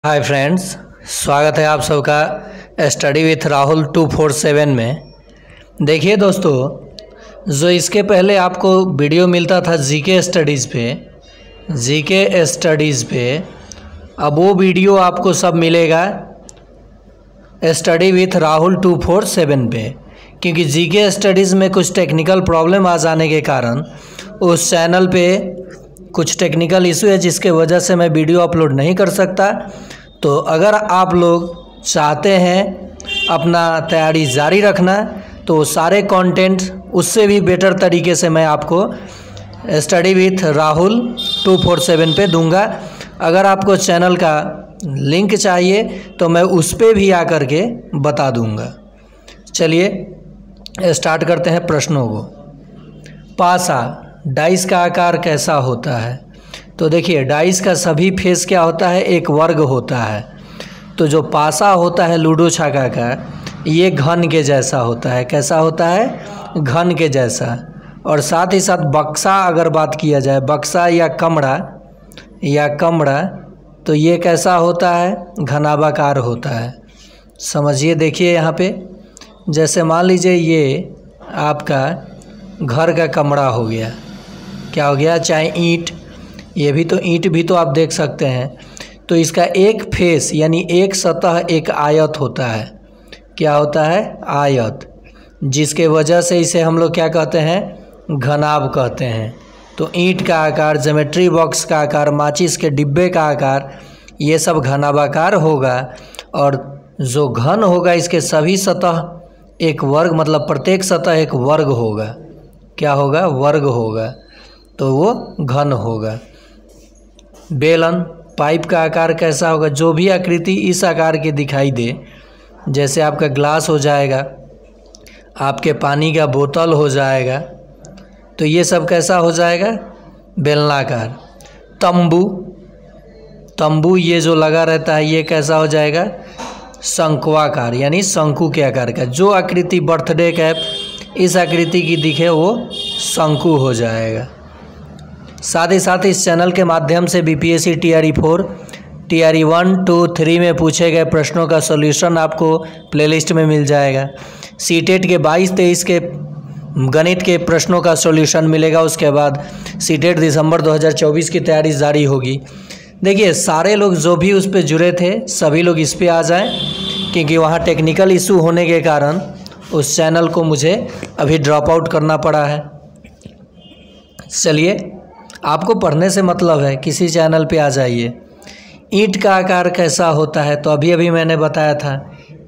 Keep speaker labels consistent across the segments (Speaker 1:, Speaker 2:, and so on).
Speaker 1: Hi friends, स्वागत है आप सबका स्टडी विथ राहुल 247 में। देखिए दोस्तों, जो इसके पहले आपको वीडियो मिलता था जीके स्टडीज़ पे, अब वो वीडियो आपको सब मिलेगा स्टडी विथ राहुल 247 पे, क्योंकि जीके स्टडीज़ में कुछ टेक्निकल प्रॉब्लम आ जाने के कारण उस चैनल पे कुछ टेक्निकल इशू है, जिसके वजह से मैं वीडियो अपलोड नहीं कर सकता। तो अगर आप लोग चाहते हैं अपना तैयारी जारी रखना, तो सारे कंटेंट उससे भी बेटर तरीके से मैं आपको स्टडी विथ राहुल 247 पे दूंगा। अगर आपको चैनल का लिंक चाहिए तो मैं उस पर भी आकर के बता दूंगा। चलिए स्टार्ट करते हैं प्रश्नों को। पासा डाइस का आकार कैसा होता है? तो देखिए, डाइस का सभी फेस क्या होता है? एक वर्ग होता है। तो जो पासा होता है लूडो छक्का का, ये घन के जैसा होता है। कैसा होता है? घन के जैसा। और साथ ही साथ बक्सा, अगर बात किया जाए बक्सा या कमड़ा, तो ये कैसा होता है? घनाभाकार होता है। समझिए, देखिए यहाँ पे, जैसे मान लीजिए ये आपका घर का कमरा हो गया। क्या हो गया? चाहे ईंट, ये भी तो ईंट भी तो आप देख सकते हैं। तो इसका एक फेस यानी एक सतह एक आयत होता है। क्या होता है? आयत, जिसके वजह से इसे हम लोग क्या कहते हैं? घनाभ कहते हैं। तो ईंट का आकार, ज्योमेट्री बॉक्स का आकार, माचिस के डिब्बे का आकार, ये सब घनाभाकार होगा। और जो घन होगा, इसके सभी सतह एक वर्ग, मतलब प्रत्येक सतह एक वर्ग होगा। क्या होगा? वर्ग होगा, तो वो घन होगा। बेलन, पाइप का आकार कैसा होगा? जो भी आकृति इस आकार की दिखाई दे, जैसे आपका ग्लास हो जाएगा, आपके पानी का बोतल हो जाएगा, तो ये सब कैसा हो जाएगा? बेलनाकार। तंबू ये जो लगा रहता है, ये कैसा हो जाएगा? शंक्वाकार, यानी शंकु के आकार का। जो आकृति बर्थडे कैप इस आकृति की दिखे, वो शंकु हो जाएगा। साथ ही साथ इस चैनल के माध्यम से बीपीएससी टीआरई 4, टीआरई 1, 2, 3 में पूछे गए प्रश्नों का सॉल्यूशन आपको प्लेलिस्ट में मिल जाएगा। सीटेट के 22-23 के गणित के प्रश्नों का सॉल्यूशन मिलेगा। उसके बाद सीटेट दिसंबर 2024 की तैयारी जारी होगी। देखिए, सारे लोग जो भी उस पर जुड़े थे, सभी लोग इस पे आ जाएं, क्योंकि वहाँ टेक्निकल इशू होने के कारण उस चैनल को मुझे अभी ड्रॉप आउट करना पड़ा है। चलिए, आपको पढ़ने से मतलब है, किसी चैनल पे आ जाइए। ईंट का आकार कैसा होता है? तो अभी मैंने बताया था।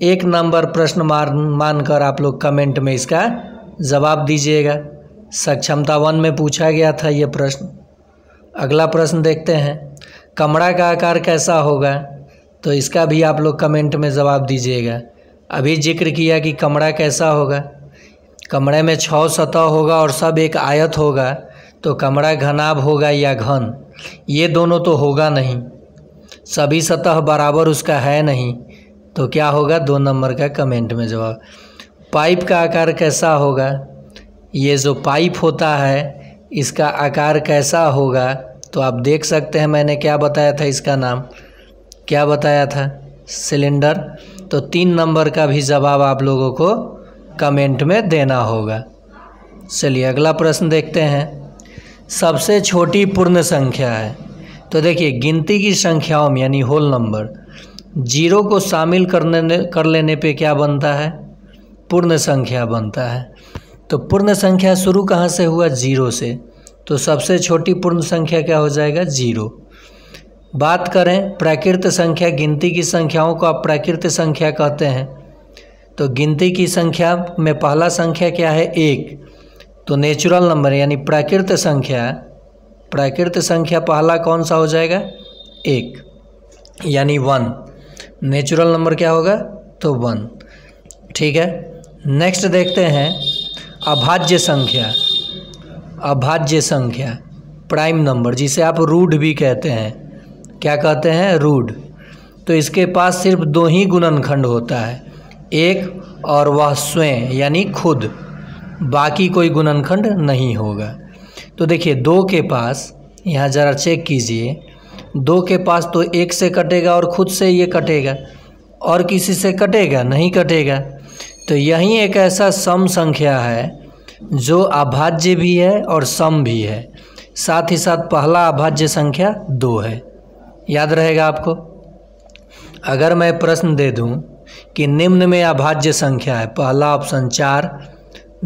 Speaker 1: 1 नंबर प्रश्न मानकर आप लोग कमेंट में इसका जवाब दीजिएगा। सक्षमता 1 में पूछा गया था ये प्रश्न। अगला प्रश्न देखते हैं। कमरा का आकार कैसा होगा? तो इसका भी आप लोग कमेंट में जवाब दीजिएगा। अभी जिक्र किया कि कमरा कैसा होगा। कमरे में 6 सतह होगा और सब एक आयत होगा, तो कमरा घनाभ होगा या घन? ये दोनों तो होगा नहीं, सभी सतह बराबर उसका है नहीं, तो क्या होगा? 2 नंबर का कमेंट में जवाब। पाइप का आकार कैसा होगा? ये जो पाइप होता है, इसका आकार कैसा होगा? तो आप देख सकते हैं, मैंने क्या बताया था, इसका नाम क्या बताया था? सिलेंडर। तो 3 नंबर का भी जवाब आप लोगों को कमेंट में देना होगा। चलिए अगला प्रश्न देखते हैं। सबसे छोटी पूर्ण संख्या है? तो देखिए, गिनती की संख्याओं में यानी होल नंबर 0 को शामिल कर लेने पे क्या बनता है? पूर्ण संख्या बनता है। तो पूर्ण संख्या शुरू कहाँ से हुआ? 0 से। तो सबसे छोटी पूर्ण संख्या क्या हो जाएगा? 0। बात करें प्राकृत संख्या, गिनती की संख्याओं को आप प्राकृत संख्या कहते हैं। तो गिनती की संख्या में पहला संख्या क्या है? 1। तो नेचुरल नंबर यानी प्राकृत संख्या पहला कौन सा हो जाएगा? 1 यानी 1। नेचुरल नंबर क्या होगा? तो 1। ठीक है, नेक्स्ट देखते हैं। अभाज्य संख्या प्राइम नंबर, जिसे आप रूट भी कहते हैं। क्या कहते हैं? रूट। तो इसके पास सिर्फ 2 ही गुणनखंड होता है, 1 और वह स्वयं यानी खुद, बाकी कोई गुणनखंड नहीं होगा। तो देखिए, 2 के पास, यहाँ ज़रा चेक कीजिए, 2 के पास तो 1 से कटेगा और खुद से ये कटेगा, और किसी से कटेगा नहीं कटेगा। तो यही एक ऐसा सम संख्या है जो अभाज्य भी है और सम भी है, साथ ही साथ पहला अभाज्य संख्या 2 है। याद रहेगा आपको। अगर मैं प्रश्न दे दूं कि निम्न में अभाज्य संख्या है, पहला ऑप्शन 4,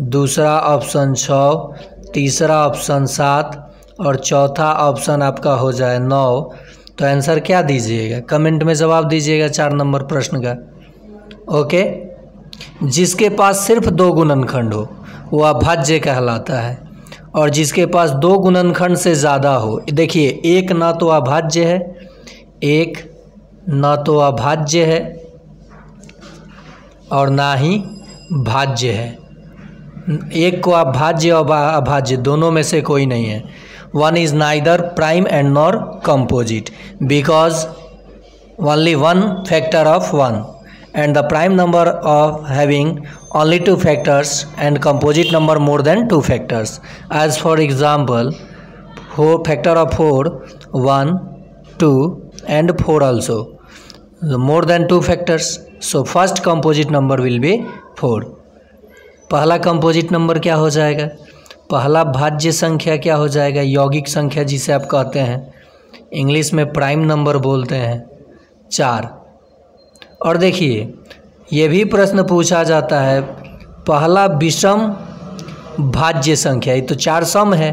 Speaker 1: दूसरा ऑप्शन 6, तीसरा ऑप्शन 7 और चौथा ऑप्शन आपका हो जाए 9, तो आंसर क्या दीजिएगा? कमेंट में जवाब दीजिएगा 4 नंबर प्रश्न का। ओके, जिसके पास सिर्फ 2 गुणनखंड हो वो अभाज्य कहलाता है, और जिसके पास 2 गुणनखंड से ज़्यादा हो, देखिए एक ना तो अभाज्य है, एक ना तो अभाज्य है और ना ही भाज्य है। एक को अभाज्य और अभाज्य दोनों में से कोई नहीं है। One is neither prime and nor composite because only one factor of one and the prime number of having only 2 factors and composite number more than 2 factors. As for example, factor of 4, 1, 2 and 4 also. More than 2 factors. So first composite number will be 4. पहला composite number क्या हो जाएगा? पहला भाज्य संख्या क्या हो जाएगा? यौगिक संख्या जिसे आप कहते हैं, इंग्लिश में प्राइम नंबर बोलते हैं, 4। और देखिए ये भी प्रश्न पूछा जाता है, पहला विषम भाज्य संख्या, ये तो 4 सम है,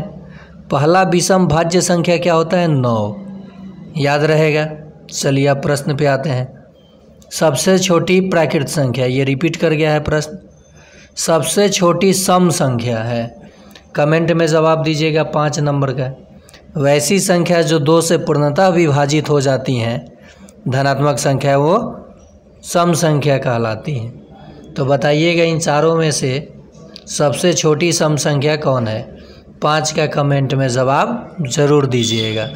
Speaker 1: पहला विषम भाज्य संख्या क्या होता है? 9। याद रहेगा। चलिए अब प्रश्न पे आते हैं। सबसे छोटी प्राकृत संख्या, ये रिपीट कर गया है प्रश्न। सबसे छोटी सम संख्या है, कमेंट में जवाब दीजिएगा 5 नंबर का। वैसी संख्या जो 2 से पूर्णतः विभाजित हो जाती हैं, धनात्मक संख्या, वो सम संख्या कहलाती है। तो बताइएगा इन चारों में से सबसे छोटी सम संख्या कौन है? 5 का कमेंट में जवाब ज़रूर दीजिएगा।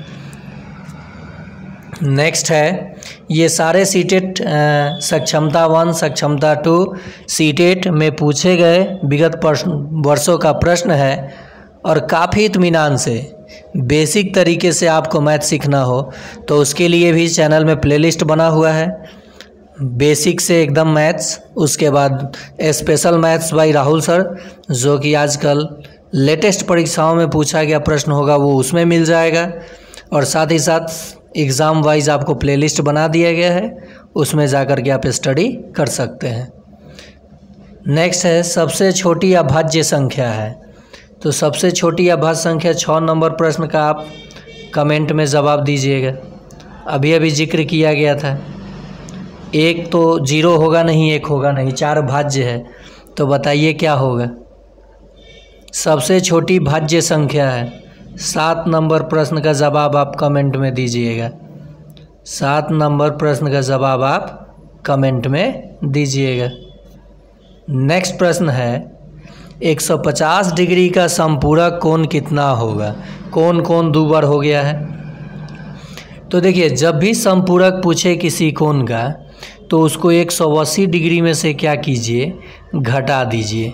Speaker 1: नेक्स्ट है, ये सारे सीटेट सक्षमता 1, सक्षमता 2, सीटेट में पूछे गए विगत वर्षों का प्रश्न है, और काफ़ी इत्मीनान से बेसिक तरीके से आपको मैथ सीखना हो तो उसके लिए भी चैनल में प्लेलिस्ट बना हुआ है। बेसिक से एकदम मैथ्स, उसके बाद special maths by Rahul sir, जो कि आजकल लेटेस्ट परीक्षाओं में पूछा गया प्रश्न होगा वो उसमें मिल जाएगा, और साथ ही साथ एग्ज़ाम वाइज आपको प्लेलिस्ट बना दिया गया है, उसमें जाकर के आप स्टडी कर सकते हैं। नेक्स्ट है, सबसे छोटी अभाज्य संख्या है। तो सबसे छोटी अभाज्य संख्या 6 नंबर प्रश्न का आप कमेंट में जवाब दीजिएगा। अभी अभी जिक्र किया गया था, एक तो 0 होगा नहीं, 1 होगा नहीं, 4 भाज्य है, तो बताइए क्या होगा? सबसे छोटी भाज्य संख्या है। 7 नंबर प्रश्न का जवाब आप कमेंट में दीजिएगा। 7 नंबर प्रश्न का जवाब आप कमेंट में दीजिएगा। नेक्स्ट प्रश्न है, 150 डिग्री का समपूरक कोण कितना होगा? कौन कौन 2 बार हो गया है? तो देखिए, जब भी समपूरक पूछे किसी कोण का तो उसको 180 डिग्री में से क्या कीजिए? घटा दीजिए,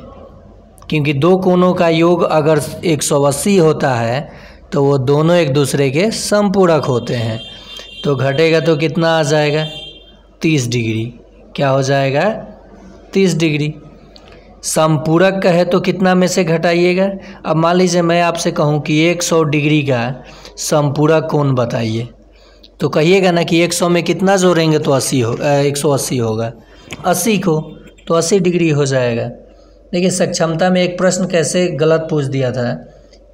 Speaker 1: क्योंकि 2 कोणों का योग अगर 180 होता है तो वो दोनों एक दूसरे के समपूरक होते हैं। तो घटेगा तो कितना आ जाएगा? 30 डिग्री। क्या हो जाएगा? 30 डिग्री। समपूरक का है तो कितना में से घटाइएगा? अब मान लीजिए मैं आपसे कहूँ कि 100 डिग्री का समपूरक कोण बताइए, तो कहिएगा ना कि 100 में कितना जोड़ेंगे तो 180 होगा। 80 को तो 80 डिग्री हो जाएगा। देखिए सक्षमता में एक प्रश्न कैसे गलत पूछ दिया था,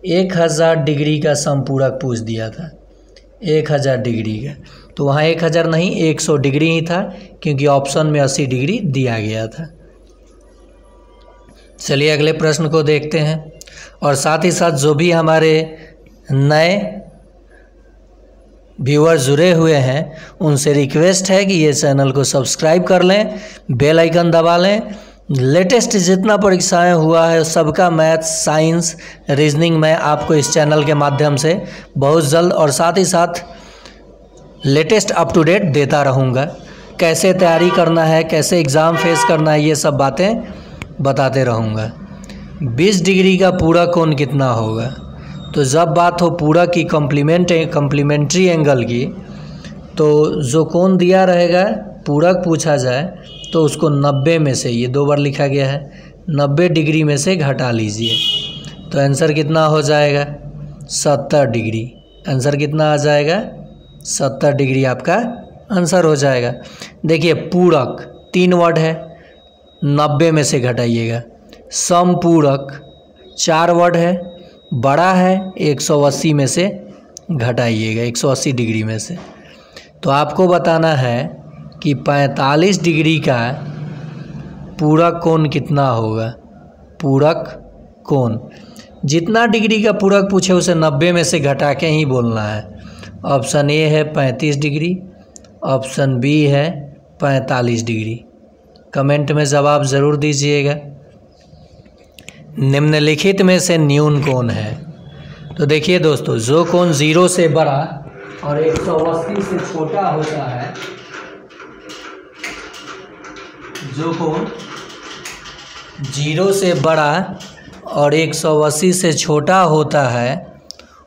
Speaker 1: 1000 डिग्री का समपूरक पूछ दिया था, 1000 डिग्री का, तो वहाँ 1000 नहीं 100 डिग्री ही था, क्योंकि ऑप्शन में 80 डिग्री दिया गया था। चलिए अगले प्रश्न को देखते हैं, और साथ ही साथ जो भी हमारे नए व्यूअर जुड़े हुए हैं उनसे रिक्वेस्ट है कि ये चैनल को सब्सक्राइब कर लें, बेल आइकन दबा लें। लेटेस्ट जितना परीक्षाएं हुआ है सबका मैथ्स, साइंस, रीजनिंग मैं आपको इस चैनल के माध्यम से बहुत जल्द और साथ ही साथ लेटेस्ट अप टू डेट देता रहूँगा। कैसे तैयारी करना है, कैसे एग्ज़ाम फेस करना है, ये सब बातें बताते रहूँगा। 20 डिग्री का पूरा कोण कितना होगा? तो जब बात हो पूरक की कम्प्लीमेंट्री एंगल की, तो जो कोण दिया रहेगा पूरक पूछा जाए तो उसको 90 में से, ये 2 बार लिखा गया है, 90 डिग्री में से घटा लीजिए। तो आंसर कितना हो जाएगा? 70 डिग्री। आंसर कितना आ जाएगा? 70 डिग्री आपका आंसर हो जाएगा। देखिए पूरक 3 वर्ड है, 90 में से घटाइएगा। समपूरक 4 वर्ड है, बड़ा है, 180 में से घटाइएगा, 180 डिग्री में से। तो आपको बताना है कि 45 डिग्री का पूरक कोण कितना होगा। पूरक कोण जितना डिग्री का पूरक पूछे उसे 90 में से घटा के ही बोलना है। ऑप्शन ए है 35 डिग्री, ऑप्शन बी है 45 डिग्री। कमेंट में जवाब ज़रूर दीजिएगा। निम्नलिखित में से न्यून कोण है। तो देखिए दोस्तों, जो कोण 0 से बड़ा और 180 से छोटा होता है, जो कोण 0 से बड़ा और 180 से छोटा होता है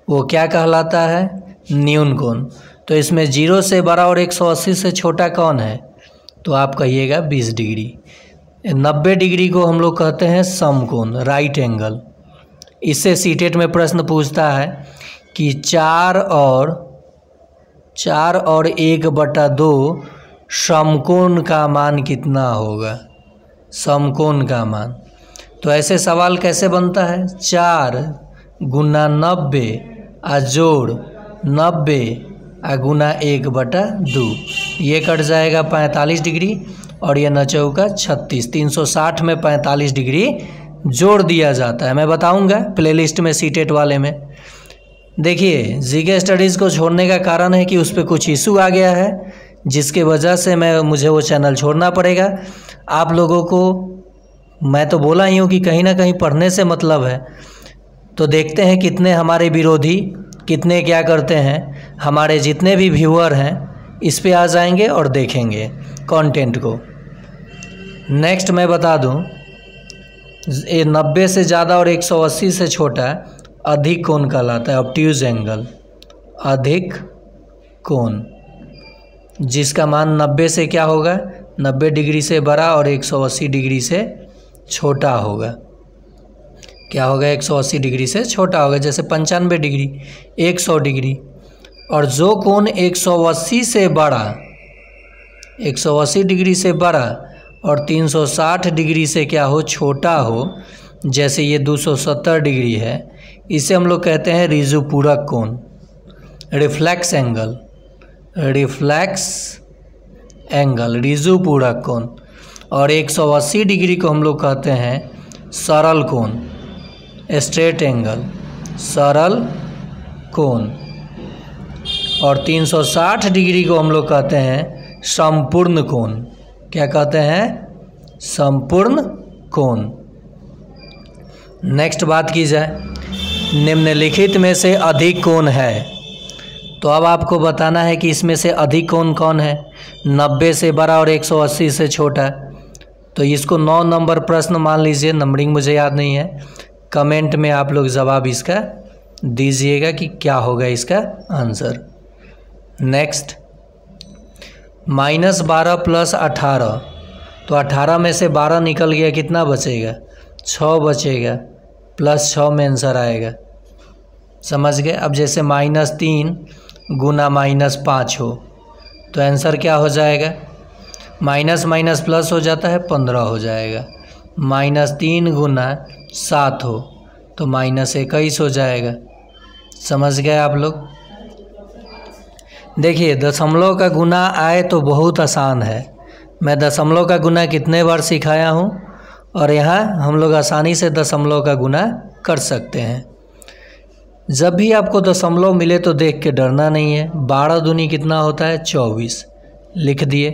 Speaker 1: वो क्या कहलाता है? न्यून कोण। तो इसमें 0 से बड़ा और 180 से छोटा कौन है? तो आप कहिएगा 20 डिग्री। 90 डिग्री को हम लोग कहते हैं समकोण, राइट एंगल। इससे सीटेट में प्रश्न पूछता है कि 4 और 1/2 समकोण का मान कितना होगा? समकोण का मान। तो ऐसे सवाल कैसे बनता है? 4 गुना 90 आ जोड़ 90 आ गुना 1/2, ये कट जाएगा 45 डिग्री और ये 9 चौका 36। 360 में 45 डिग्री जोड़ दिया जाता है। मैं बताऊंगा प्लेलिस्ट में सीटेट वाले में। देखिए जीके स्टडीज़ को छोड़ने का कारण है कि उस पर कुछ इशू आ गया है, जिसके वजह से मुझे वो चैनल छोड़ना पड़ेगा। आप लोगों को मैं तो बोला ही हूँ कि कहीं ना कहीं पढ़ने से मतलब है। तो देखते हैं कितने हमारे विरोधी कितने क्या करते हैं। हमारे जितने भी व्यूअर हैं इस पे आ जाएंगे और देखेंगे कंटेंट को। नेक्स्ट मैं बता दूं, ये 90 से ज़्यादा और 180 से छोटा अधिक कोण कहलाता है, ऑब्ट्यूज एंगल। अधिक कोण जिसका मान 90 से क्या होगा? 90 डिग्री से बड़ा और 180 डिग्री से छोटा होगा। क्या होगा? 180 डिग्री से छोटा होगा। जैसे 95 डिग्री, 100 डिग्री। और जो कोण 180 से बड़ा, 180 डिग्री से बड़ा और 360 डिग्री से क्या हो? छोटा हो, जैसे ये 270 डिग्री है, इसे हम लोग कहते हैं रिजुपूरक कोण, रिफ्लेक्स एंगल। रिफ्लेक्स एंगल, रिजुपूरक कोण। और 180 डिग्री को हम लोग कहते हैं सरल कोण, स्ट्रेट एंगल, सरल कोण। और 360 डिग्री को हम लोग कहते हैं संपूर्ण कोण। क्या कहते हैं? संपूर्ण कोण। नेक्स्ट बात की जाए, निम्नलिखित में से अधिक कोण है। तो अब आपको बताना है कि इसमें से अधिक कोण कौन है? 90 से बड़ा और 180 से छोटा। तो इसको 9 नंबर प्रश्न मान लीजिए, नंबरिंग मुझे याद नहीं है। कमेंट में आप लोग जवाब इसका दीजिएगा कि क्या होगा इसका आंसर। नेक्स्ट, -12 + 18। तो 18 में से 12 निकल गया, कितना बचेगा? 6 बचेगा, +6 में आंसर आएगा। समझ गए? अब जैसे -3 गुना -5 हो तो आंसर क्या हो जाएगा? माइनस माइनस प्लस हो जाता है, 15 हो जाएगा। -3 गुना 7 हो तो -21 हो जाएगा। समझ गए आप लोग? देखिए दशमलव का गुना आए तो बहुत आसान है। मैं दशमलव का गुना कितने बार सिखाया हूँ और यहाँ हम लोग आसानी से दशमलव का गुना कर सकते हैं। जब भी आपको दशमलव मिले तो देख के डरना नहीं है। 12 दूनी कितना होता है? 24 लिख दिए।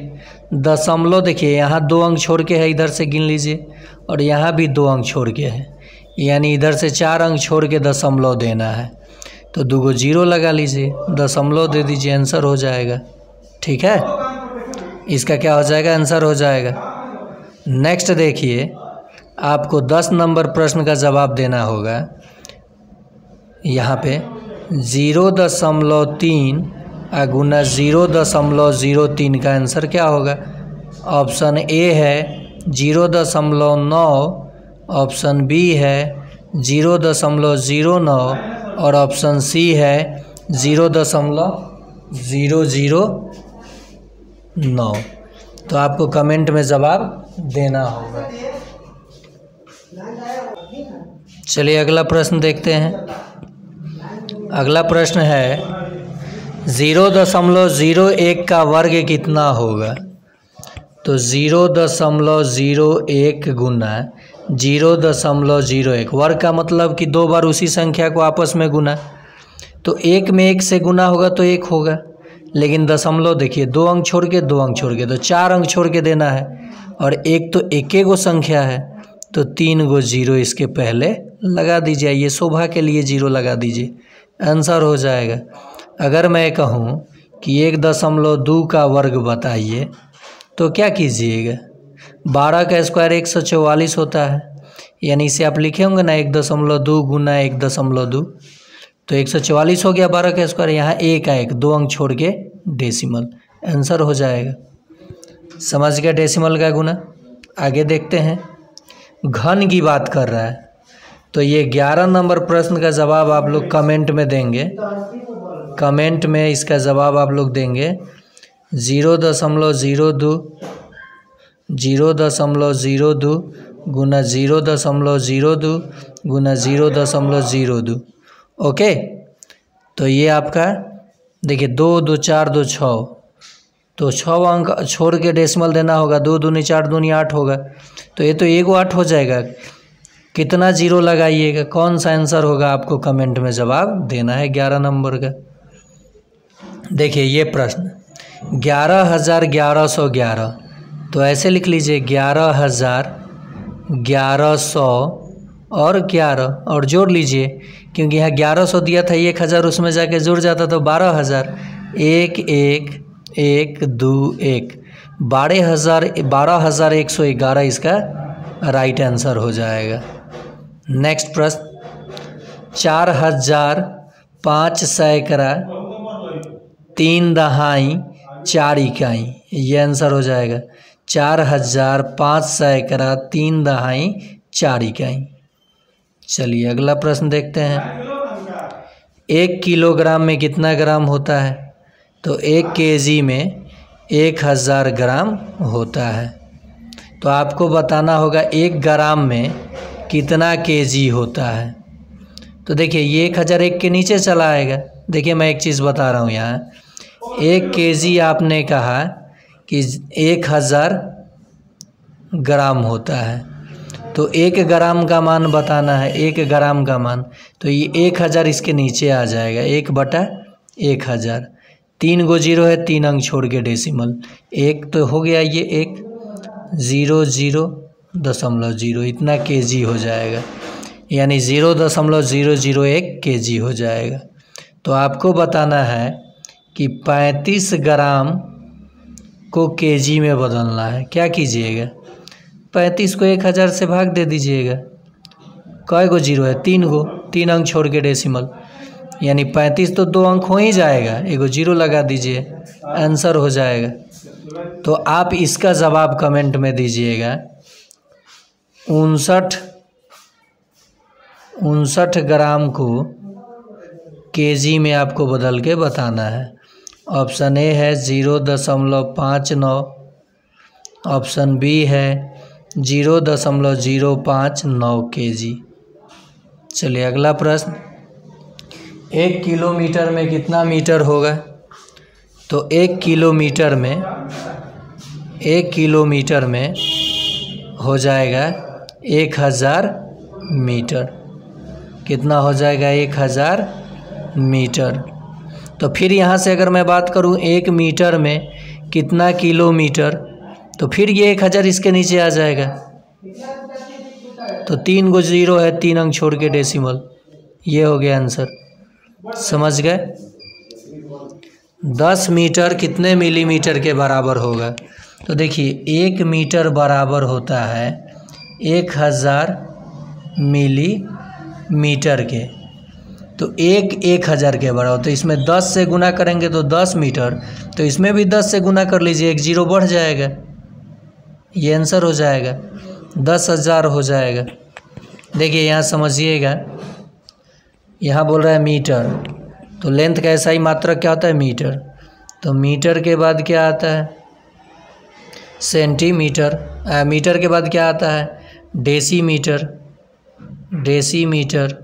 Speaker 1: दशमलव देखिए यहाँ 2 अंक छोड़ के है, इधर से गिन लीजिए, और यहाँ भी 2 अंक छोड़ के है, यानी इधर से 4 अंक छोड़ के दशमलव देना है। तो 2 0 लगा लीजिए, दशमलव दे दीजिए, आंसर हो जाएगा। ठीक है, इसका क्या हो जाएगा? आंसर हो जाएगा। नेक्स्ट देखिए, आपको 10 नंबर प्रश्न का जवाब देना होगा। यहाँ पे 0.3 गुना 0.03 का आंसर क्या होगा? ऑप्शन ए है 0.9, ऑप्शन बी है 0.09 और ऑप्शन सी है 0.009। तो आपको कमेंट में जवाब देना होगा। चलिए अगला प्रश्न देखते हैं। अगला प्रश्न है 0.01 का वर्ग कितना होगा? तो 0.01 गुना 0.01, वर्ग का मतलब कि 2 बार उसी संख्या को आपस में गुना, तो 1 में 1 से गुना होगा तो 1 होगा, लेकिन दशमलव देखिए 2 अंक छोड़ के 2 अंक छोड़ के, तो 4 अंक छोड़ के देना है, और एक तो एक गो संख्या है तो 3 गो 0 इसके पहले लगा दीजिए। ये शोभा के लिए 0 लगा दीजिए, आंसर हो जाएगा। अगर मैं कहूँ कि 1.2 का वर्ग बताइए तो क्या कीजिएगा? 12 का स्क्वायर 144 होता है, यानी इसे आप लिखे होंगे ना 1.2 गुना 1.2, तो 144 हो गया 12 का स्क्वायर। यहाँ 1 आएगा 2 अंक छोड़ के डेसिमल, आंसर हो जाएगा। समझ गया डेसिमल का गुना। आगे देखते हैं। घन की बात कर रहा है, तो ये 11 नंबर प्रश्न का जवाब आप लोग कमेंट में देंगे। कमेंट में इसका जवाब आप लोग देंगे 0.02 गुना 0.02 गुना 0.02। ओके, तो ये आपका देखिए 2 2 4 2 6, तो 6 अंक छोड़ के डेसिमल देना होगा। 2 दूनी 4 दूनी 8 होगा, तो ये तो 8 हो जाएगा। कितना 0 लगाइएगा, कौन सा आंसर होगा आपको कमेंट में जवाब देना है 11 नंबर का। देखिए ये प्रश्न 11,1111, तो ऐसे लिख लीजिए 11,1100 और 11 और जोड़ लीजिए, क्योंकि यहाँ 1100 दिया था, 1000 उसमें जाके जुड़ जाता तो 12,000। 1 1 1 2 1, 12,111 इसका राइट आंसर हो जाएगा। नेक्स्ट प्रश्न 4,500 सैकड़ा 3 दहाई 4 इकाई, ये आंसर हो जाएगा। 4,500 सैकड़ा 3 दहाई 4 इकाई। चलिए अगला प्रश्न देखते हैं। 1 किलोग्राम में कितना ग्राम होता है? तो 1 केजी में 1000 ग्राम होता है। तो आपको बताना होगा 1 ग्राम में कितना केजी होता है। तो देखिए ये 1001 के नीचे चला आएगा। देखिए मैं एक चीज़ बता रहा हूँ, यहाँ 1 केजी आपने कहा कि 1000 ग्राम होता है, तो 1 ग्राम का मान बताना है। 1 ग्राम का मान, तो ये 1000 इसके नीचे आ जाएगा, 1/1000। 3 गो 0 है, 3 अंक छोड़ के डेसिमल, 1 तो हो गया, ये 1 0.0 इतना केजी हो जाएगा, यानी 0.001 केजी हो जाएगा। तो आपको बताना है कि 35 ग्राम को केजी में बदलना है। क्या कीजिएगा? 35 को 1000 से भाग दे दीजिएगा। कै गो 0 है? 3 गो, 3 अंक छोड़ के डेसिमल, यानी 35 तो 2 अंक हो ही जाएगा, 1 0 लगा दीजिए, आंसर हो जाएगा। तो आप इसका जवाब कमेंट में दीजिएगा। 59 ग्राम को केजी में आपको बदल के बताना है। ऑप्शन ए है 0.59, ऑप्शन बी है 0.059 केजी। चलिए अगला प्रश्न। 1 किलोमीटर में कितना मीटर होगा? तो 1 किलोमीटर में हो जाएगा 1000 मीटर। कितना हो जाएगा? 1000 मीटर। तो फिर यहाँ से अगर मैं बात करूँ 1 मीटर में कितना किलोमीटर, तो फिर ये 1000 इसके नीचे आ जाएगा। तो 3 गो 0 है, 3 अंक छोड़ के डेसिमल, ये हो गया आंसर। समझ गए? 10 मीटर कितने मिलीमीटर के बराबर होगा? तो देखिए 1 मीटर बराबर होता है 1000 मिलीमीटर के। तो 1000 के बराबर, तो इसमें 10 से गुना करेंगे तो 10 मीटर, तो इसमें भी 10 से गुना कर लीजिए, एक जीरो बढ़ जाएगा, ये आंसर हो जाएगा, 10,000 हो जाएगा। देखिए यहाँ समझिएगा, यहाँ बोल रहा है मीटर, तो लेंथ का ऐसा ही मात्रक क्या होता है मीटर, तो मीटर के बाद क्या आता है सेंटीमीटर, मीटर के बाद क्या आता है डेसीमीटर, डेसीमीटर,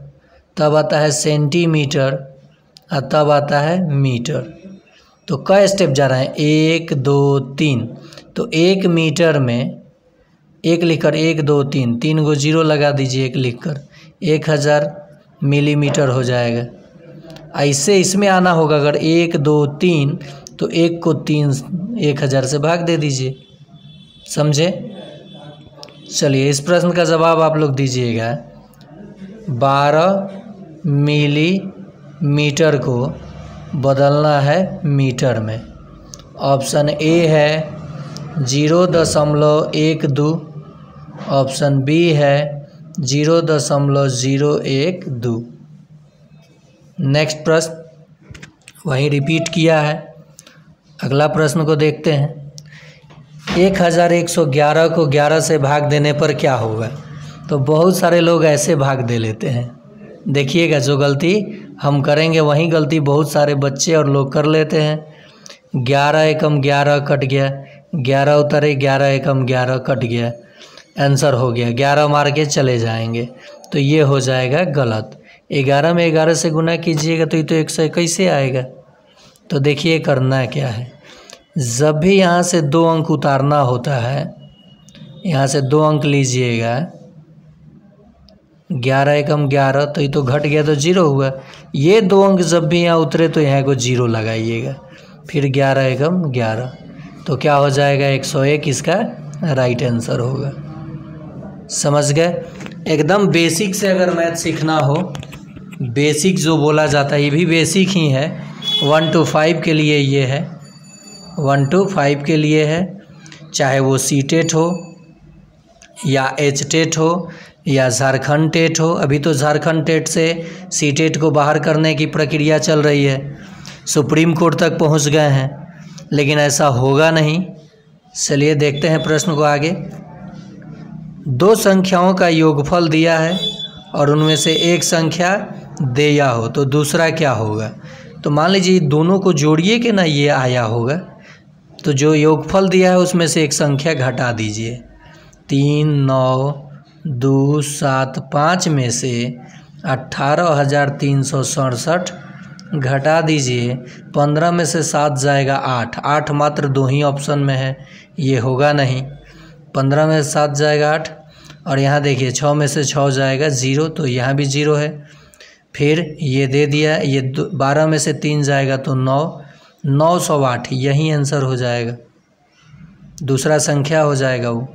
Speaker 1: तब आता है सेंटीमीटर और तब आता है मीटर। तो कई स्टेप जा रहे हैं 1 2 3, तो 1 मीटर में 1 लिखकर 1 2 3, 3 को जीरो लगा दीजिए, 1 लिखकर 1000 मिलीमीटर हो जाएगा। ऐसे इसमें आना होगा, अगर 1 2 3 तो 1 को 1000 से भाग दे दीजिए, समझे। चलिए इस प्रश्न का जवाब आप लोग दीजिएगा। 12 मिलीमीटर को बदलना है मीटर में। ऑप्शन ए है 0.12, ऑप्शन बी है 0.012। नेक्स्ट प्रश्न वहीं रिपीट किया है, अगला प्रश्न को देखते हैं। 1111 को 11 से भाग देने पर क्या होगा। तो बहुत सारे लोग ऐसे भाग दे लेते हैं, देखिएगा जो गलती हम करेंगे वही गलती बहुत सारे बच्चे और लोग कर लेते हैं। 11 एकम 11 कट गया, 11 उतरे, 11 एकम 11 कट गया, आंसर हो गया, 11 मार के चले जाएंगे, तो ये हो जाएगा गलत। 11 में 11 से गुना कीजिएगा तो ये तो 100 कैसे आएगा। तो देखिए करना क्या है, जब भी यहाँ से 2 अंक उतारना होता है, यहाँ से 2 अंक लीजिएगा, 11 एकम 11, तो ये तो घट गया तो 0 हुआ। ये 2 अंक जब भी यहाँ उतरे तो यहाँ को 0 लगाइएगा, फिर 11 एकम 11, तो क्या हो जाएगा 101, इसका राइट आंसर होगा। समझ गए। एकदम बेसिक से अगर मैथ सीखना हो, बेसिक जो बोला जाता है ये भी बेसिक ही है, 1 to 5 के लिए ये है, 1 to 5 के लिए है, चाहे वो सी टेट हो या एच टेट हो या झारखंड टेट हो। अभी तो झारखंड टेट से सी टेट को बाहर करने की प्रक्रिया चल रही है, सुप्रीम कोर्ट तक पहुंच गए हैं, लेकिन ऐसा होगा नहीं। चलिए देखते हैं प्रश्न को आगे। 2 संख्याओं का योगफल दिया है और उनमें से एक संख्या देया हो, तो दूसरा क्या होगा। तो मान लीजिए दोनों को जोड़िए कि ना, ये आया होगा, तो जो योगफल दिया है उसमें से एक संख्या घटा दीजिए। 3 9 2 7 5 में से 18,367 घटा दीजिए, 15 में से 7 जाएगा 8, 8 मात्र 2 ही ऑप्शन में है, ये होगा नहीं। 15 में से 7 जाएगा 8, और यहाँ देखिए 6 में से 6 जाएगा 0, तो यहाँ भी 0 है। फिर ये दे दिया, ये 12 में से 3 जाएगा तो 9, 908, यही आंसर हो जाएगा, दूसरा संख्या हो जाएगा वो।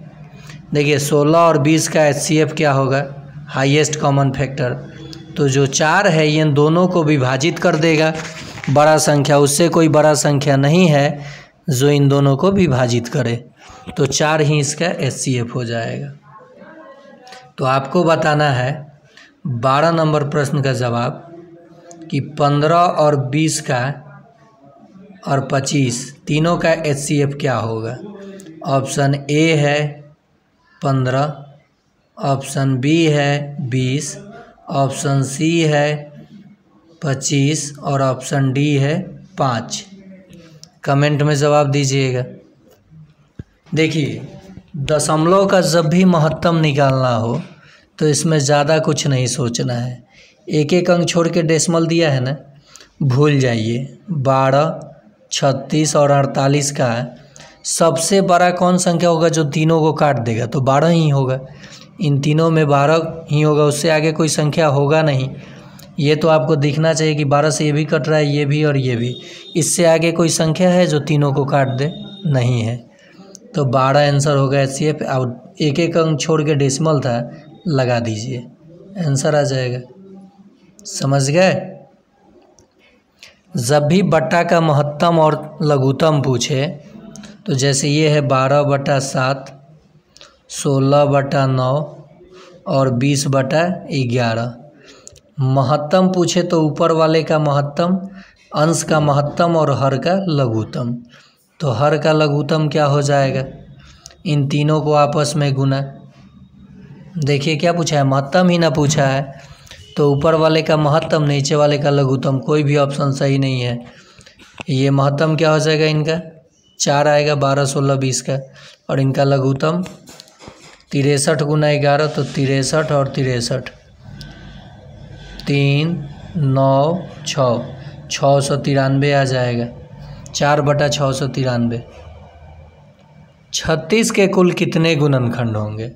Speaker 1: देखिए 16 और 20 का HCF क्या होगा, हाईएस्ट कॉमन फैक्टर, तो जो 4 है ये इन दोनों को विभाजित कर देगा, बड़ा संख्या उससे कोई बड़ा संख्या नहीं है जो इन दोनों को विभाजित करे, तो 4 ही इसका HCF हो जाएगा। तो आपको बताना है 12 नंबर प्रश्न का जवाब कि 15 और 20 का और 25 तीनों का HCF क्या होगा। ऑप्शन ए है 15, ऑप्शन बी है 20, ऑप्शन सी है 25 और ऑप्शन डी है 5। कमेंट में जवाब दीजिएगा। देखिए दशमलव का जब भी महत्तम निकालना हो तो इसमें ज़्यादा कुछ नहीं सोचना है, एक एक अंक छोड़ के डेसिमल दिया है ना, भूल जाइए। 12, 36 और 48 का सबसे बड़ा कौन संख्या होगा जो तीनों को काट देगा, तो 12 ही होगा। इन तीनों में 12 ही होगा, उससे आगे कोई संख्या होगा नहीं। ये तो आपको दिखना चाहिए कि 12 से ये भी कट रहा है, ये भी और ये भी, इससे आगे कोई संख्या है जो तीनों को काट दे, नहीं है। तो 12 आंसर होगा HCF। और एक एक अंक छोड़ के डेसिमल था, लगा दीजिए, आंसर आ जाएगा। समझ गए। जब भी बट्टा का महत्तम और लघुत्तम पूछे तो जैसे ये है 12/7, 16/9 और 20/11, महत्तम पूछे तो ऊपर वाले का महत्तम, अंश का महत्तम और हर का लघुत्तम। तो हर का लघुत्तम क्या हो जाएगा, इन तीनों को आपस में गुना। देखिए क्या पूछा है, महत्तम ही ना पूछा है, तो ऊपर वाले का महत्तम नीचे वाले का लघुत्तम, कोई भी ऑप्शन सही नहीं है। ये महत्तम क्या हो जाएगा, इनका 4 आएगा, 12, 16, 20 का, और इनका लघुत्तम 63 गुना 11, तो 63 और 63, 3, 9, 6, 693 आ जाएगा। 4/693। 36 के कुल कितने गुणनखंड होंगे,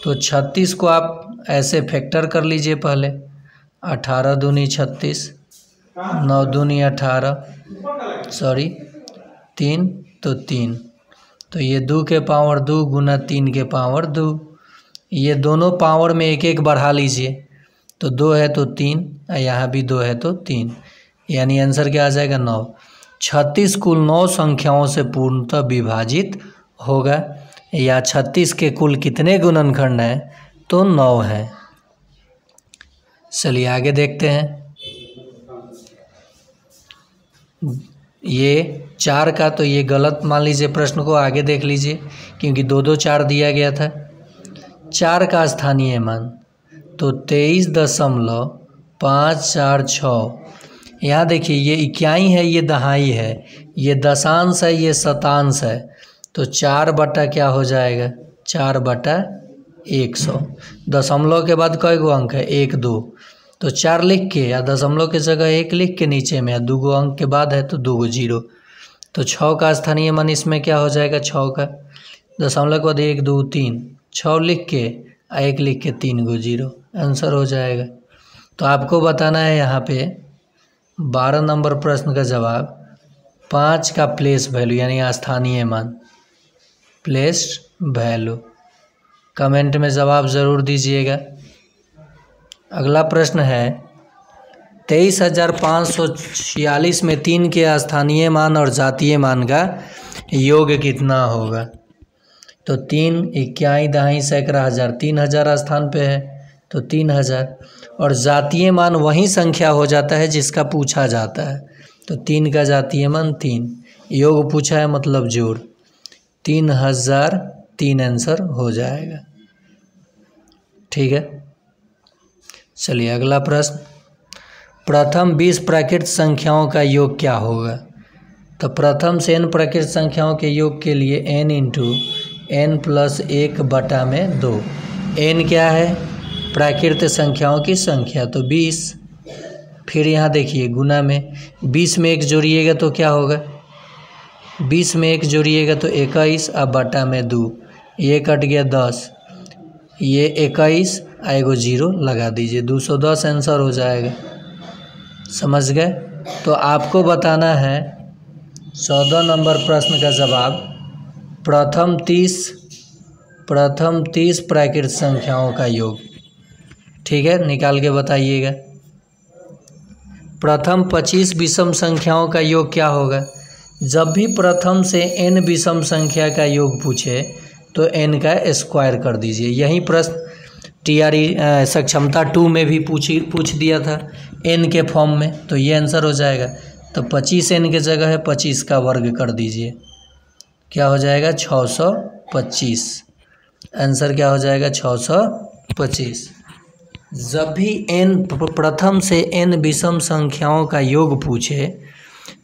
Speaker 1: तो 36 को आप ऐसे फैक्टर कर लीजिए पहले। 18 दूनी 36, 9 दूनी 18, 3 तो 3, तो ये 2 के पावर 2 गुना 3 के पावर 2, ये दोनों पावर में एक एक बढ़ा लीजिए, तो 2 है तो 3, यहाँ भी 2 है तो 3, यानी आंसर क्या आ जाएगा 9। 36 कुल 9 संख्याओं से पूर्णतः विभाजित होगा, या 36 के कुल कितने गुणनखंड हैं, तो 9 है। चलिए आगे देखते हैं। ये 4 का तो ये गलत मान लीजिए, प्रश्न को आगे देख लीजिए, क्योंकि 2, 2, 4 दिया गया था। 4 का स्थानीय मान तो 23.546। यहाँ देखिए ये इकाई है, ये दहाई है, ये दशांश है, ये शतांश है, तो 4 बटा क्या हो जाएगा, 4/100। दशमलव के बाद कई गो अंक है, 1, 2, तो 4 लिख के या दशमलव के जगह 1 लिख के नीचे में, या 2 गो अंक के बाद है तो 2 गो 0, तो 6 का स्थानीय मान इसमें क्या हो जाएगा, 6 का दशमलव के बाद 1, 2, 3, 6 लिख के 1 लिख के 3 गो 0, आंसर हो जाएगा। तो आपको बताना है यहाँ पे 12 नंबर प्रश्न का जवाब 5 का प्लेस वैल्यू, यानी स्थानीय मान, प्लेस वैल्यू। कमेंट में जवाब ज़रूर दीजिएगा। अगला प्रश्न है 23,546 में 3 के स्थानीय मान और जातीय मान का योग कितना होगा। तो 3 इक्याई दहाई सैकड़ा हज़ार, 3000 स्थान पे है तो 3000, और जातीय मान वही संख्या हो जाता है जिसका पूछा जाता है, तो 3 का जातीय मान 3, योग पूछा है मतलब जोड़, 3003 आंसर हो जाएगा। ठीक है, चलिए अगला प्रश्न, प्रथम 20 प्राकृत संख्याओं का योग क्या होगा। तो प्रथम से n प्राकृत संख्याओं के योग के लिए n into n plus 1/2, n क्या है, प्राकृत संख्याओं की संख्या, तो 20। फिर यहाँ देखिए गुना में 20 में 1 जोड़िएगा तो क्या होगा, 20 में 1 जोड़िएगा तो 21, अब बटा में 2, ये कट गया 10, ये 21 एगो 0 लगा दीजिए, 210 आंसर हो जाएगा। समझ गए। तो आपको बताना है 14 नंबर प्रश्न का जवाब, प्रथम 30 प्राकृत संख्याओं का योग। ठीक है, निकाल के बताइएगा। प्रथम 25 विषम संख्याओं का योग क्या होगा। जब भी प्रथम से n विषम संख्या का योग पूछे तो n का स्क्वायर कर दीजिए। यही प्रश्न TRE सक्षमता 2 में भी पूछ दिया था n के फॉर्म में, तो ये आंसर हो जाएगा। तो 25n के जगह है 25 का वर्ग कर दीजिए, क्या हो जाएगा 625। आंसर क्या हो जाएगा 625। जब भी n प्रथम से n विषम संख्याओं का योग पूछे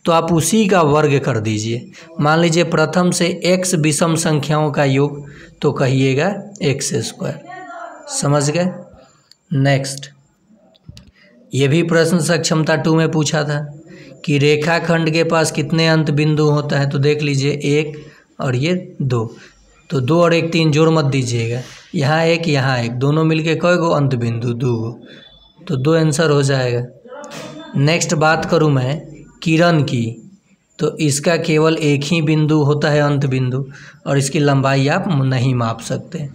Speaker 1: तो आप उसी का वर्ग कर दीजिए। मान लीजिए प्रथम से x विषम संख्याओं का योग, तो कहिएगा x²। समझ गए। नेक्स्ट, ये भी प्रश्न सक्षमता 2 में पूछा था कि रेखाखंड के पास कितने अंत बिंदु होता है। तो देख लीजिए 1 और ये 2, तो 2 और 1 3 जोड़ मत दीजिएगा, यहाँ 1 यहाँ 1, दोनों मिलके कई गो अंत बिंदु, 2 गो, तो 2 आंसर हो जाएगा। नेक्स्ट बात करूँ मैं किरण की, तो इसका केवल एक ही बिंदु होता है अंत बिंदु, और इसकी लंबाई आप नहीं माप सकते।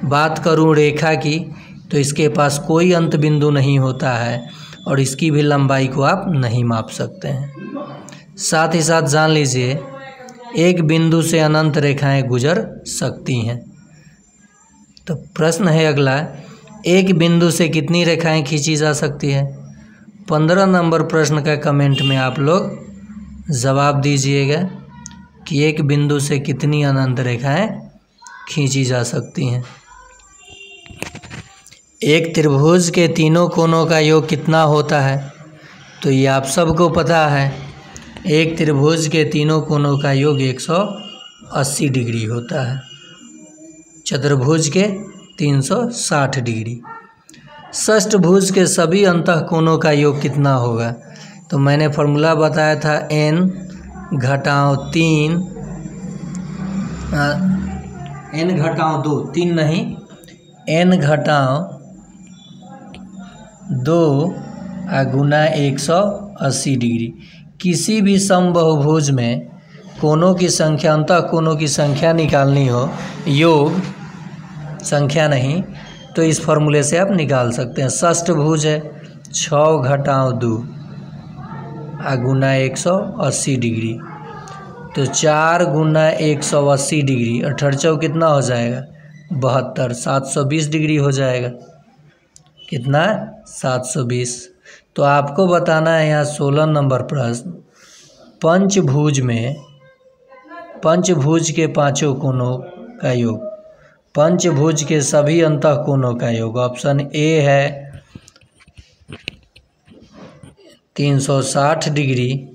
Speaker 1: बात करूँ रेखा की, तो इसके पास कोई अंत बिंदु नहीं होता है और इसकी भी लंबाई को आप नहीं माप सकते हैं। साथ ही साथ जान लीजिए एक बिंदु से अनंत रेखाएं गुजर सकती हैं। तो प्रश्न है अगला, एक बिंदु से कितनी रेखाएं खींची जा सकती है? 15 नंबर प्रश्न का कमेंट में आप लोग जवाब दीजिएगा कि एक बिंदु से कितनी अनंत रेखाएं खींची जा सकती हैं। एक त्रिभुज के तीनों कोणों का योग कितना होता है? तो ये आप सबको पता है, एक त्रिभुज के तीनों कोणों का योग 180 डिग्री होता है, चतुर्भुज के 360 डिग्री। षष्ठभुज के सभी अंतःकोणों का योग कितना होगा? तो मैंने फॉर्मूला बताया था n घटाओ 3 n घटाओ 2, 3 नहीं, n घटाओ 2 गुना 180 डिग्री। किसी भी समबाहुभुज में कोणों की संख्या, अंतःकोणों की संख्या निकालनी हो, योग संख्या नहीं, तो इस फॉर्मूले से आप निकाल सकते हैं। षष्ठभुज है 6 घटाओ 2 गुना 180 डिग्री, तो 4 गुना 180 डिग्री, 18 कितना हो जाएगा? 72, 720 डिग्री हो जाएगा। कितना? 720। तो आपको बताना है यहाँ 16 नंबर प्रश्न, पंचभुज में पंचभुज के पांचों कोणों का योग, पंचभुज के सभी अंतःकोणों का योग। ऑप्शन ए है 360 डिग्री,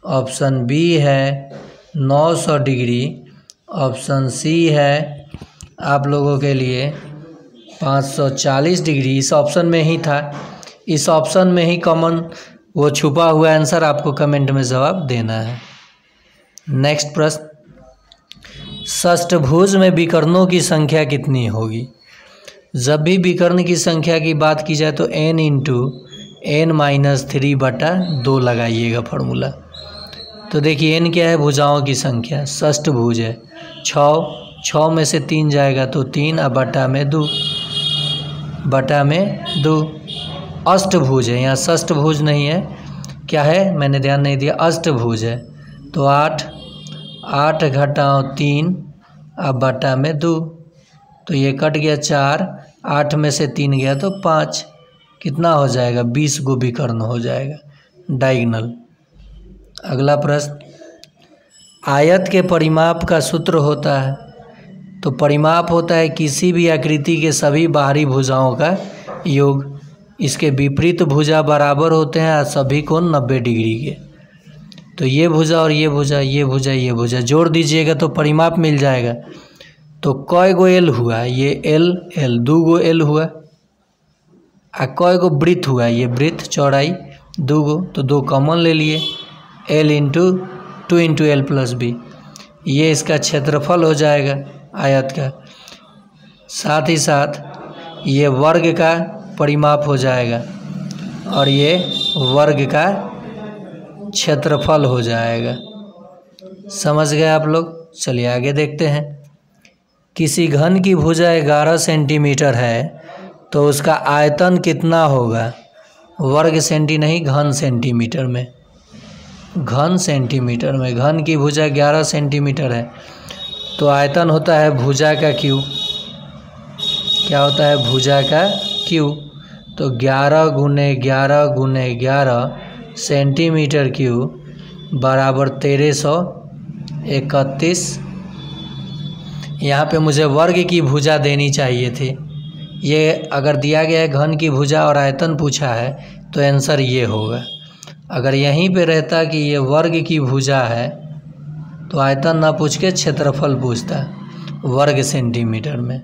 Speaker 1: ऑप्शन बी है 900 डिग्री, ऑप्शन सी है आप लोगों के लिए 540 डिग्री। इस ऑप्शन में ही था, इस ऑप्शन में ही कॉमन वो छुपा हुआ आंसर आपको कमेंट में जवाब देना है। नेक्स्ट प्रश्न, षष्ठभुज में विकर्णों की संख्या कितनी होगी? जब भी विकर्ण की संख्या की बात की जाए तो n इंटू n-3/2 लगाइएगा फॉर्मूला। तो देखिए n क्या है? भुजाओं की संख्या, षष्ठभुज है 6 में से 3 जाएगा तो 3 और बटा में 2। अष्टभुज है, यहाँ षष्ठभुज नहीं है, क्या है मैंने ध्यान नहीं दिया, अष्टभुज है तो 8 घटाओ 3 अब बटा में 2, तो ये कट गया 4, 8 में से 3 गया तो 5, कितना हो जाएगा? 20 गो विकर्ण हो जाएगा, डायगोनल। अगला प्रश्न, आयत के परिमाप का सूत्र होता है? तो परिमाप होता है किसी भी आकृति के सभी बाहरी भुजाओं का योग। इसके विपरीत भुजा बराबर होते हैं और सभी कोण 90 डिग्री के। तो ये भुजा और ये भुजा, ये भुजा, ये भुजा जोड़ दीजिएगा तो परिमाप मिल जाएगा। तो कय गो एल हुआ? ये एल 2 गो एल हुआ। आ कय गो वृत्त हुआ? ये वृत्त चौड़ाई 2 गो, तो 2 कॉमन ले लिए, L into 2 into L plus B, ये इसका क्षेत्रफल हो जाएगा आयत का। साथ ही साथ ये वर्ग का परिमाप हो जाएगा और ये वर्ग का क्षेत्रफल हो जाएगा। समझ गए आप लोग? चलिए आगे देखते हैं। किसी घन की भुजा 11 सेंटीमीटर है तो उसका आयतन कितना होगा? वर्ग सेंटी नहीं, घन सेंटीमीटर में, घन सेंटीमीटर में। घन की भुजा 11 सेंटीमीटर है तो आयतन होता है भुजा का क्यू। क्या होता है? भुजा का क्यू। तो 11 गुने 11 गुने 11 सेंटीमीटर क्यूब बराबर 1331। यहाँ पे मुझे वर्ग की भुजा देनी चाहिए थी। ये अगर दिया गया है घन की भुजा और आयतन पूछा है तो आंसर ये होगा। अगर यहीं पे रहता कि ये वर्ग की भुजा है तो आयतन ना पूछ के क्षेत्रफल पूछता वर्ग सेंटीमीटर में।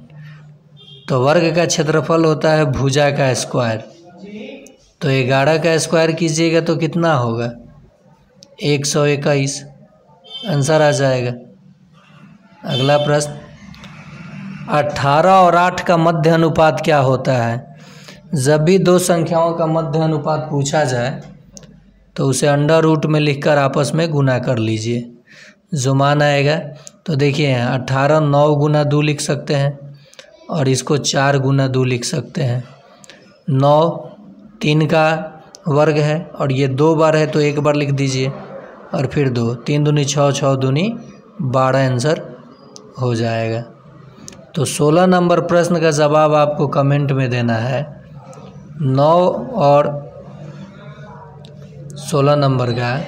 Speaker 1: तो वर्ग का क्षेत्रफल होता है भुजा का स्क्वायर। तो 11 का स्क्वायर कीजिएगा तो कितना होगा? 121, आंसर आ जाएगा। अगला प्रश्न, 18 और 8 का मध्य अनुपात क्या होता है? जब भी दो संख्याओं का मध्य अनुपात पूछा जाए तो उसे अंडर रूट में लिखकर आपस में गुना कर लीजिए, जो मान आएगा। तो देखिए 18 9 गुना 2 लिख सकते हैं और इसको 4 गुना 2 लिख सकते हैं। 9 3 का वर्ग है और ये 2 बार है तो 1 बार लिख दीजिए और फिर 2, 3 दूनी 6, 6 दूनी 12 आंसर हो जाएगा। तो 16 नंबर प्रश्न का जवाब आपको कमेंट में देना है। 9 और 16 नंबर का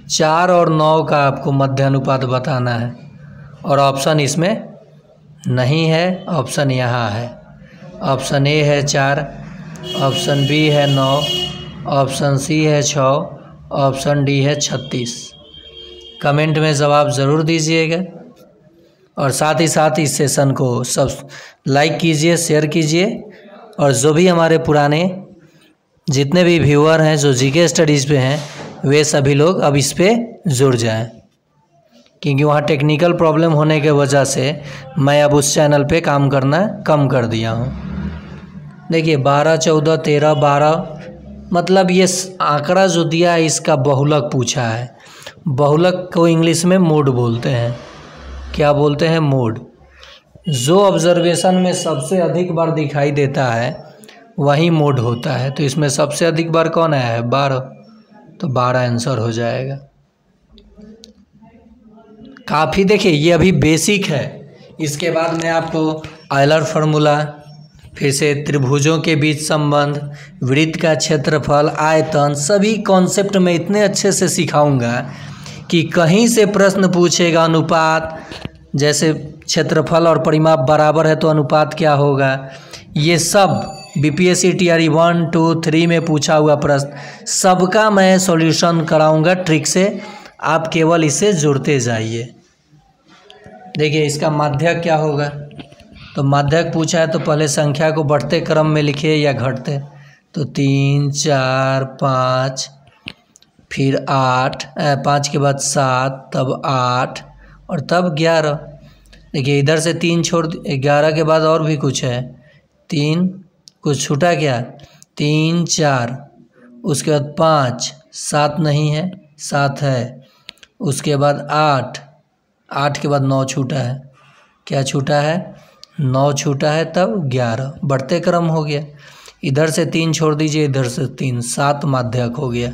Speaker 1: 4 और 9 का आपको मध्य अनुपात बताना है, और ऑप्शन इसमें नहीं है, ऑप्शन यहाँ है। ऑप्शन ए है 4, ऑप्शन बी है 9, ऑप्शन सी है 6, ऑप्शन डी है 36। कमेंट में जवाब ज़रूर दीजिएगा, और साथ ही साथ इस सेशन को सब लाइक कीजिए, शेयर कीजिए, और जो भी हमारे पुराने जितने भी व्यूअर हैं जो जीके स्टडीज़ पे हैं, वे सभी लोग अब इस पे जुड़ जाएं, क्योंकि वहाँ टेक्निकल प्रॉब्लम होने के वजह से मैं अब उस चैनल पे काम करना कम कर दिया हूँ। देखिए 12, 14, 13, 12 मतलब ये आंकड़ा जो दिया है इसका बहुलक पूछा है। बहुलक को इंग्लिश में मोड बोलते हैं। क्या बोलते हैं? मोड। जो ऑब्जर्वेशन में सबसे अधिक बार दिखाई देता है वही मोड होता है। तो इसमें सबसे अधिक बार कौन आया है? 12, तो 12 आंसर हो जाएगा। काफ़ी, देखिए ये अभी बेसिक है। इसके बाद मैं आपको आयलर फार्मूला, फिर से त्रिभुजों के बीच संबंध, वृत्त का क्षेत्रफल, आयतन, सभी कॉन्सेप्ट में इतने अच्छे से सिखाऊंगा कि कहीं से प्रश्न पूछेगा अनुपात, जैसे क्षेत्रफल और परिमाप बराबर है तो अनुपात क्या होगा, ये सब बीपीएससी टीआरई 1, 2, 3 में पूछा हुआ प्रश्न सबका मैं सॉल्यूशन कराऊंगा ट्रिक से। आप केवल इसे जुड़ते जाइए। देखिए इसका माध्यक क्या होगा, तो माध्यक पूछा है तो पहले संख्या को बढ़ते क्रम में लिखिए या घटते। तो 3, 4, 5, फिर 8, 5 के बाद 7, तब 8 और तब 11। देखिए इधर से 3 छोड़, 11 के बाद और भी कुछ है, 3 कुछ छूटा क्या, 3, 4, उसके बाद 5, 7 नहीं है, 7 है, उसके बाद 8, 8 के बाद 9 छूटा है, क्या छूटा है, 9 छूटा है, तब 11, बढ़ते क्रम हो गया। इधर से 3 छोड़ दीजिए, इधर से 3, 7 माध्यक हो गया।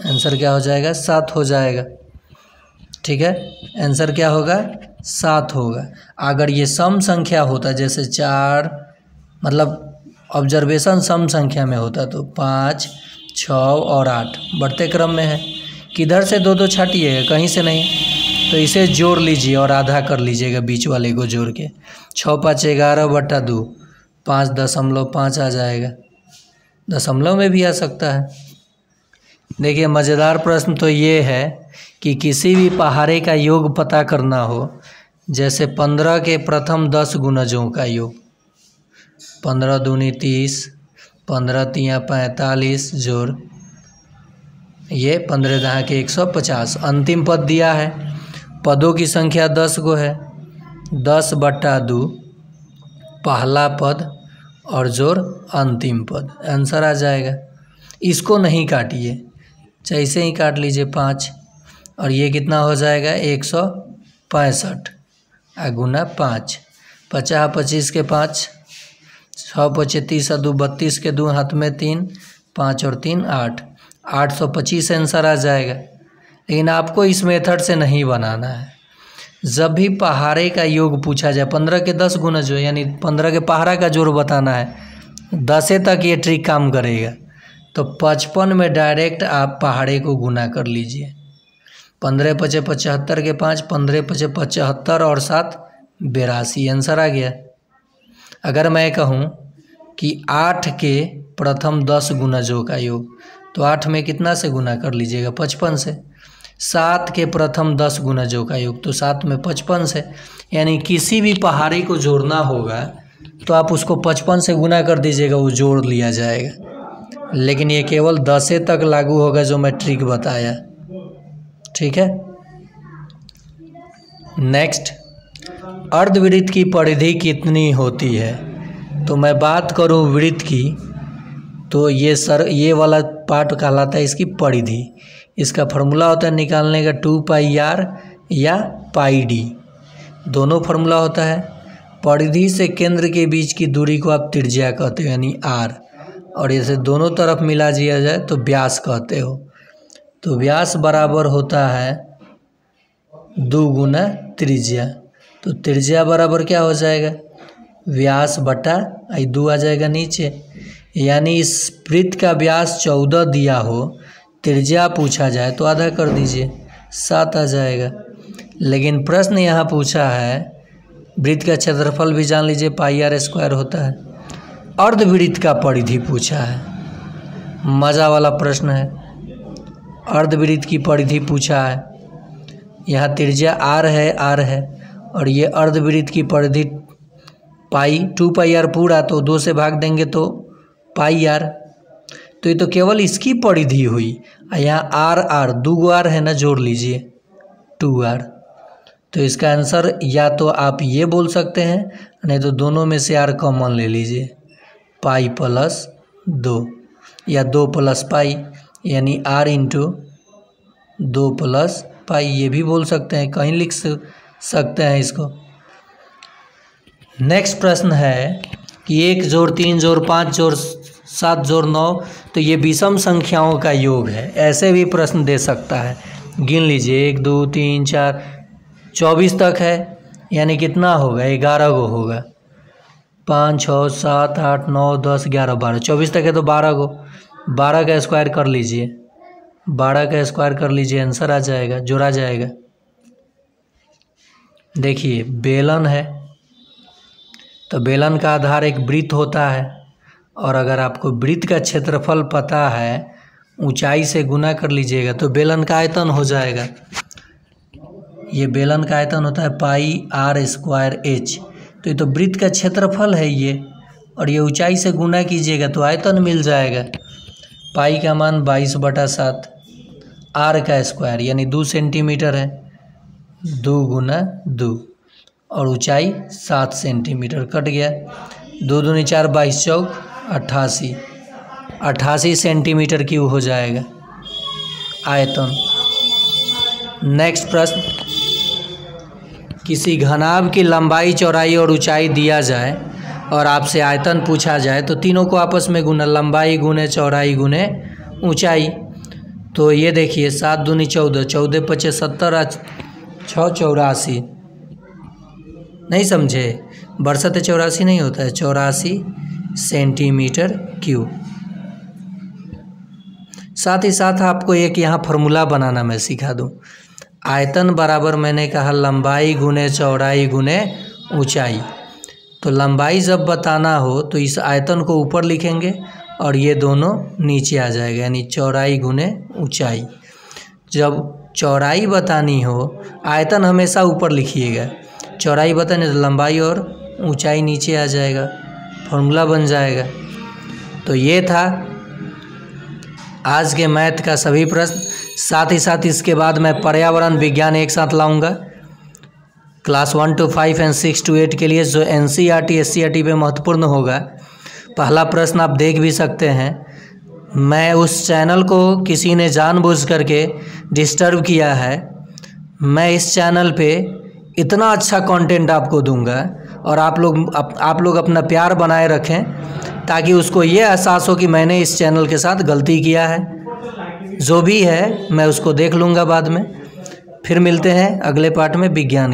Speaker 1: आंसर क्या हो जाएगा? 7 हो जाएगा। ठीक है, आंसर क्या होगा? 7 होगा। अगर ये सम संख्या होता, जैसे 4, मतलब ऑब्जर्वेशन सम संख्या में होता, तो 5, 6 और 8 बढ़ते क्रम में है। किधर से 2 2 छाटिएगा, कहीं से नहीं, तो इसे जोड़ लीजिए और आधा कर लीजिएगा, बीच वाले को जोड़ के। 6 5 11/2, 5.5 आ जाएगा। दशमलव में भी आ सकता है। देखिए मज़ेदार प्रश्न तो ये है कि किसी भी पहाड़े का योग पता करना हो, जैसे 15 के प्रथम 10 गुणजों का योग, 15 दूनी 30, 15 तियाँ 45 जोड़ ये 15 दहा के 150। अंतिम पद दिया है, पदों की संख्या 10 गो है, 10/2 पहला पद और जोड़ अंतिम पद, आंसर आ जाएगा। इसको नहीं काटिए, चाहे इसे ही काट लीजिए 5, और ये कितना हो जाएगा 165 गुना 5, 50 25 के 5, 6 5 30 2 32 के 2 हाथ में 3, 5 और 3 8, 825 आंसर आ जाएगा। लेकिन आपको इस मेथड से नहीं बनाना है। जब भी पहाड़े का योग पूछा जाए, 15 के 10 गुना जो, यानी 15 के पहाड़ा का जोड़ बताना है, 10 तक ये ट्रिक काम करेगा। तो 55 में डायरेक्ट आप पहाड़े को गुना कर लीजिए। 15 5 75 के 5, 15 5 75 और 7 82, आंसर आ गया। अगर मैं कहूँ कि 8 के प्रथम 10 गुणजों का योग, तो 8 में कितना से गुना कर लीजिएगा? 55 से। 7 के प्रथम 10 गुणजों का योग, तो 7 में 55 से। यानी किसी भी पहाड़ी को जोड़ना होगा तो आप उसको 55 से गुना कर दीजिएगा, वो जोड़ लिया जाएगा। लेकिन ये केवल 10 तक लागू होगा जो मैं ट्रिक बताया। ठीक है, नेक्स्ट, अर्धवृत्त की परिधि कितनी होती है? तो मैं बात करूं वृत्त की, तो ये वाला पार्ट कहलाता है इसकी परिधि। इसका फार्मूला होता है निकालने का 2πr या πd, दोनों फार्मूला होता है। परिधि से केंद्र के बीच की दूरी को आप त्रिज्या कहते हो, यानी r, और इसे दोनों तरफ मिला दिया जाए तो व्यास कहते हो। तो व्यास बराबर होता है 2 गुना त्रिज्या। तो त्रिज्या बराबर क्या हो जाएगा, व्यास बटा 2 आ जाएगा नीचे। यानी इस वृत्त का व्यास 14 दिया हो, त्रिज्या पूछा जाए तो आधा कर दीजिए, 7 आ जाएगा। लेकिन प्रश्न यहाँ पूछा है वृत्त का क्षेत्रफल भी जान लीजिए πr² होता है। अर्धवृत्त का परिधि पूछा है, मज़ा वाला प्रश्न है। अर्धवृत्त की परिधि पूछा है, यहाँ त्रिज्या r है और ये अर्धवृत्त की परिधि π2πr पूरा, तो 2 से भाग देंगे तो πr। तो ये तो केवल इसकी परिधि हुई। यहाँ r 2 r है ना, जोड़ लीजिए 2r। तो इसका आंसर या तो आप ये बोल सकते हैं, नहीं तो दोनों में से r कॉमन ले लीजिए, π+2 या 2 + π, यानी r × 2 + π ये भी बोल सकते हैं, कहीं लिख सकते हैं इसको। नेक्स्ट प्रश्न है कि 1 + 3 + 5 + 7 + 9, तो ये विषम संख्याओं का योग है, ऐसे भी प्रश्न दे सकता है। गिन लीजिए 1 2 3 4 24 तक है, यानी कितना होगा, 11 गो होगा। 5 6 7 8 9 10 11 12, 24 तक है तो 12 गो। 12 का स्क्वायर कर लीजिए, 12 का स्क्वायर कर लीजिए, आंसर आ जाएगा, जोड़ा जाएगा। देखिए बेलन है, तो बेलन का आधार एक वृत्त होता है, और अगर आपको वृत्त का क्षेत्रफल पता है, ऊंचाई से गुना कर लीजिएगा तो बेलन का आयतन हो जाएगा। ये बेलन का आयतन होता है πr²h। तो ये तो वृत्त का क्षेत्रफल है ये, और ये ऊंचाई से गुना कीजिएगा तो आयतन मिल जाएगा। पाई का मान 22/7, r का स्क्वायर यानी 2 सेंटीमीटर है, 2 × 2, और ऊंचाई 7 सेंटीमीटर, कट गया। 2 दूनी 4 22 चौक 88 सेंटीमीटर क्यूब हो जाएगा आयतन। नेक्स्ट प्रश्न, किसी घनाभ की लंबाई चौड़ाई और ऊंचाई दिया जाए और आपसे आयतन पूछा जाए, तो तीनों को आपस में गुना, लंबाई गुने चौड़ाई गुने ऊंचाई। तो ये देखिए 7 दूनी 14, 14 × 5 70, 6 84, नहीं समझे, बरसत 84 नहीं होता है, 84 सेंटीमीटर क्यूब। साथ ही साथ आपको एक यहाँ फार्मूला बनाना मैं सिखा दूँ। आयतन बराबर मैंने कहा लंबाई गुने चौड़ाई गुने ऊंचाई। तो लंबाई जब बताना हो तो इस आयतन को ऊपर लिखेंगे और ये दोनों नीचे आ जाएगा, यानी चौड़ाई गुने ऊंचाई। जब चौड़ाई बतानी हो, आयतन हमेशा ऊपर लिखिएगा, चौड़ाई बतानी तो लंबाई और ऊंचाई नीचे आ जाएगा, फॉर्मूला बन जाएगा। तो ये था आज के मैथ का सभी प्रश्न। साथ ही साथ इसके बाद मैं पर्यावरण विज्ञान एक साथ लाऊंगा क्लास 1 to 5 और 6 to 8 के लिए, जो NCERT SCERT पे महत्वपूर्ण होगा। पहला प्रश्न आप देख भी सकते हैं। मैं उस चैनल को किसी ने जानबूझ करके डिस्टर्ब किया है। मैं इस चैनल पे इतना अच्छा कंटेंट आपको दूंगा, और आप लोग अपना प्यार बनाए रखें, ताकि उसको ये एहसास हो कि मैंने इस चैनल के साथ गलती किया है। जो भी है मैं उसको देख लूँगा बाद में। फिर मिलते हैं अगले पार्ट में विज्ञान।